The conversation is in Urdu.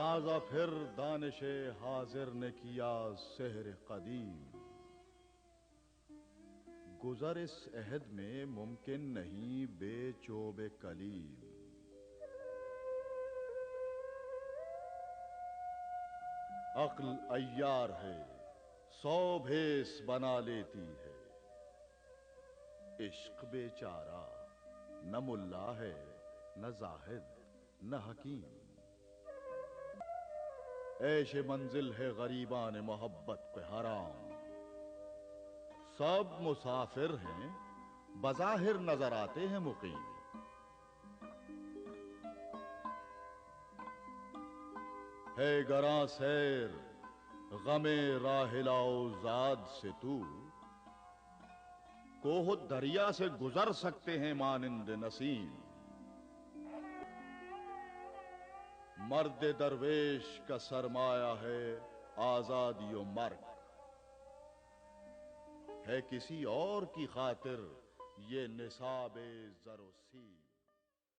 تازہ پھر دانش حاضر نے کیا سحر قدیم، گزر اس عہد میں ممکن نہیں بے چوب کلیم۔ عقل عیار ہے 100 بھیس بنا لیتی ہے، عشق بیچارہ نہ ملا ہے نہ زاہد نہ حکیم۔ عیش منزل ہے غریبان محبت پہ حرام، سب مسافر ہیں بظاہر نظر آتے ہیں مقیم۔ ہے گراں سیر غم راحلہ و زاد سے تو، کوہ دریا سے گزر سکتے ہیں مانند نسیم۔ مرد درویش کا سرمایہ ہے آزادی و مرگ، ہے کسی اور کی خاطر یہ نصاب زر و سیم۔